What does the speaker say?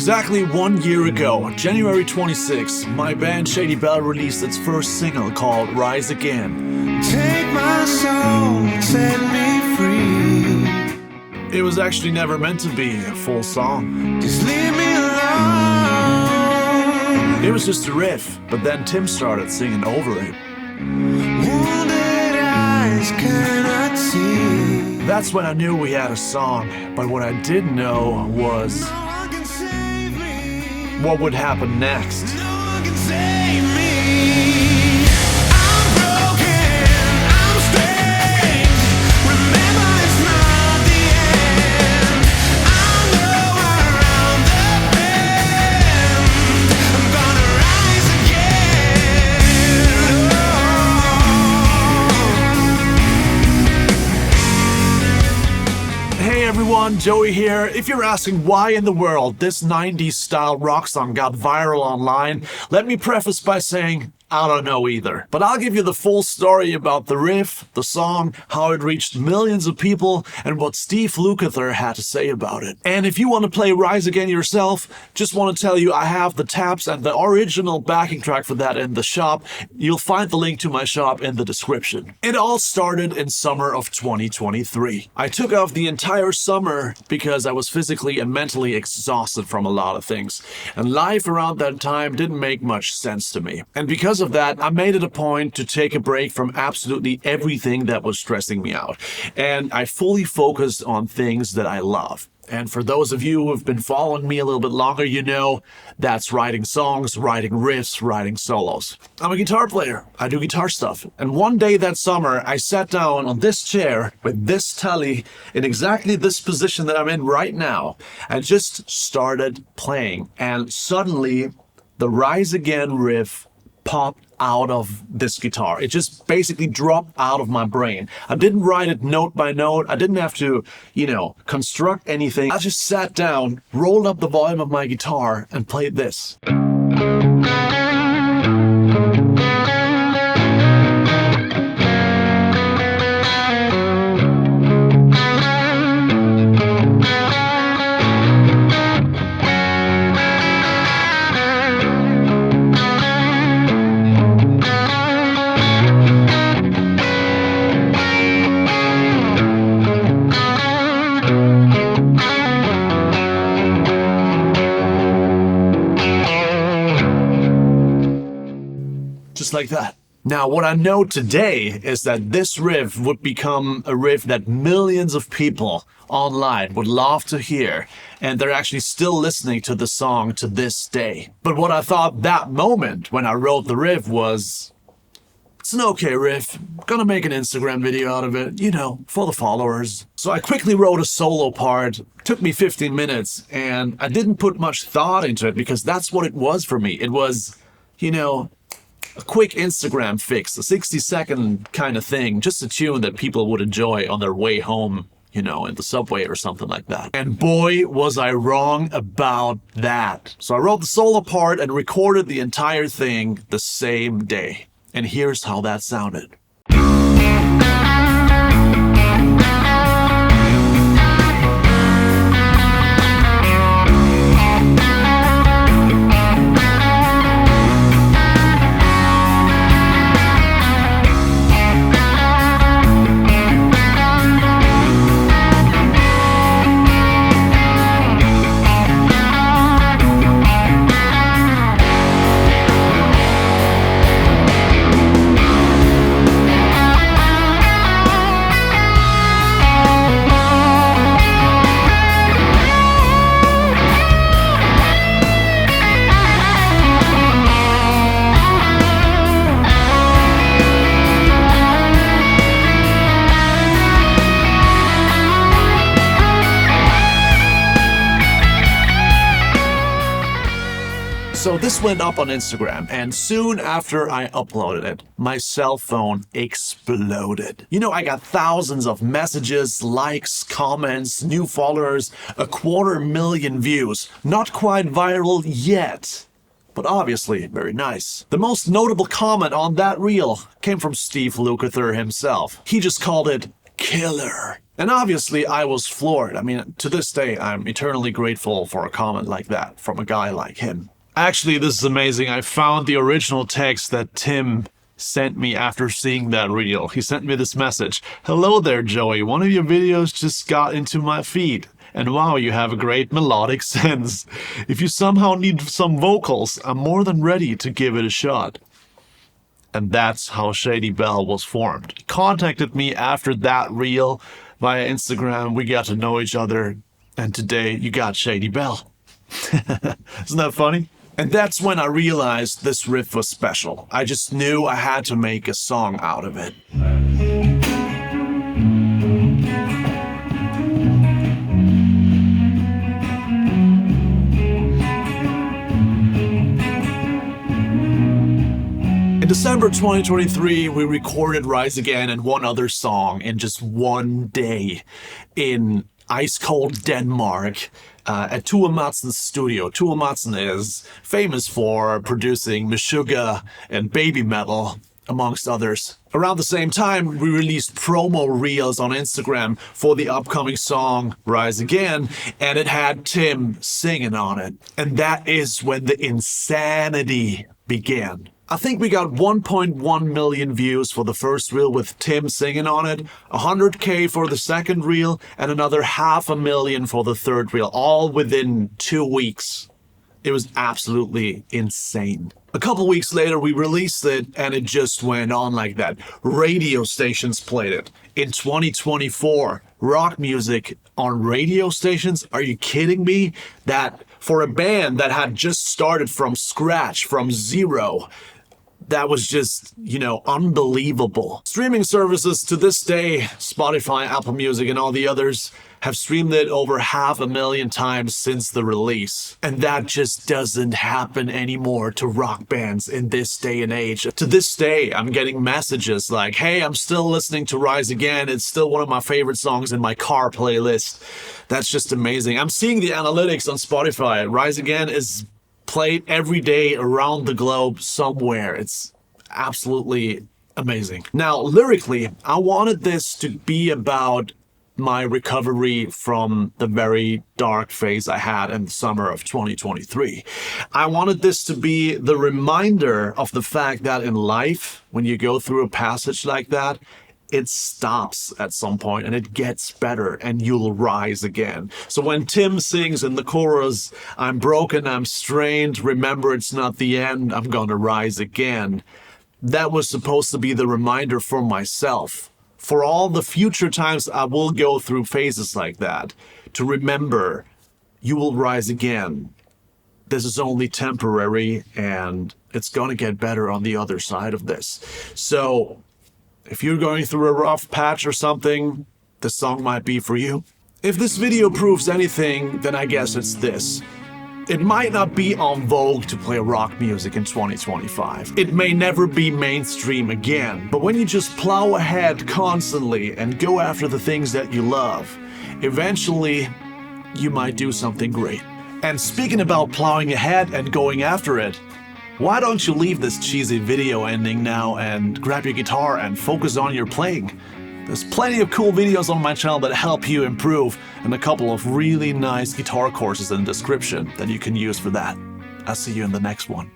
Exactly 1 year ago, January 26, my band Shady Belle released its first single called Rise Again. Take my soul, set me free. It was actually never meant to be a full song. Just leave me alone. It was just a riff, but then Tim started singing over it. Wounded eyes cannot see. That's when I knew we had a song, but what I didn't know was No one can save me. what would happen next. No one can save me. I'm broken, I'm strange. Remember, it's not the end. I know around the bend. I'm gonna rise again. Hey everyone, Joey here. If you're asking why in the world this 90s style rock song got viral online, let me preface by saying I don't know either. But I'll give you the full story about the riff, the song, how it reached millions of people, and what Steve Lukather had to say about it. And if you want to play Rise Again yourself, just want to tell you I have the tabs and the original backing track for that in the shop. You'll find the link to my shop in the description. It all started in summer of 2023. I took off the entire summer because I was physically and mentally exhausted from a lot of things. And life around that time didn't make much sense to me. And because of that, I made it a point to take a break from absolutely everything that was stressing me out. And I fully focused on things that I love. And for those of you who have been following me a little bit longer, you know that's writing songs, writing riffs, writing solos. I'm a guitar player. I do guitar stuff. And one day that summer, I sat down on this chair with this telly in exactly this position that I'm in right now. I just started playing. And suddenly, the Rise Again riff popped out of this guitar. It just basically dropped out of my brain. I didn't write it note by note. I didn't have to, construct anything. I just sat down, rolled up the volume of my guitar, and played this. Just like that. Now, what I know today is that this riff would become a riff that millions of people online would love to hear, and they're actually still listening to the song to this day. But what I thought that moment when I wrote the riff was, it's an okay riff, gonna make an Instagram video out of it, for the followers. So I quickly wrote a solo part, took me 15 minutes, and I didn't put much thought into it because that's what it was for me. It was, a quick Instagram fix, a 60-second kind of thing, just a tune that people would enjoy on their way home, in the subway or something like that. And boy, was I wrong about that. So I wrote the solo part and recorded the entire thing the same day. And here's how that sounded. So this went up on Instagram, and soon after I uploaded it, my cell phone exploded. I got thousands of messages, likes, comments, new followers, 250,000 views. Not quite viral yet, but obviously very nice. The most notable comment on that reel came from Steve Lukather himself. He just called it killer. And obviously I was floored. I mean, to this day, I'm eternally grateful for a comment like that from a guy like him. Actually, this is amazing. I found the original text that Tim sent me after seeing that reel. He sent me this message. "Hello there, Joey. One of your videos just got into my feed. And wow, you have a great melodic sense. If you somehow need some vocals, I'm more than ready to give it a shot." And that's how Shady Belle was formed. He contacted me after that reel via Instagram. We got to know each other. And today you got Shady Belle. Isn't that funny? And that's when I realized this riff was special. I just knew I had to make a song out of it. In December 2023, we recorded Rise Again and one other song in just one day in ice-cold Denmark at Tua Madsen's studio. Tua Madsen is famous for producing Meshuggah and Baby Metal, amongst others. Around the same time, we released promo reels on Instagram for the upcoming song Rise Again, and it had Tim singing on it. And that is when the insanity began. I think we got 1.1 million views for the first reel with Tim singing on it, 100K for the second reel, and another 500,000 for the third reel, all within 2 weeks. It was absolutely insane. A couple weeks later, we released it, and it just went on like that. Radio stations played it. In 2024, rock music on radio stations? Are you kidding me? That for a band that had just started from scratch, from zero, that was just, unbelievable. Streaming services to this day, Spotify, Apple Music, and all the others, have streamed it over 500,000 times since the release. And that just doesn't happen anymore to rock bands in this day and age. To this day, I'm getting messages like, "Hey, I'm still listening to Rise Again. It's still one of my favorite songs in my car playlist." That's just amazing. I'm seeing the analytics on Spotify. Rise Again is played every day around the globe somewhere. It's absolutely amazing. Now, lyrically, I wanted this to be about my recovery from the very dark phase I had in the summer of 2023. I wanted this to be the reminder of the fact that in life, when you go through a passage like that, it stops at some point and it gets better and you'll rise again. So when Tim sings in the chorus, "I'm broken, I'm strained, remember it's not the end, I'm gonna rise again," that was supposed to be the reminder for myself, for all the future times I will go through phases like that, to remember you will rise again. This is only temporary and it's gonna get better on the other side of this. So if you're going through a rough patch or something, this song might be for you. If this video proves anything, then I guess it's this. It might not be en vogue to play rock music in 2025. It may never be mainstream again, but when you just plow ahead constantly and go after the things that you love, eventually you might do something great. And speaking about plowing ahead and going after it, why don't you leave this cheesy video ending now and grab your guitar and focus on your playing? There's plenty of cool videos on my channel that help you improve, and a couple of really nice guitar courses in the description that you can use for that. I'll see you in the next one.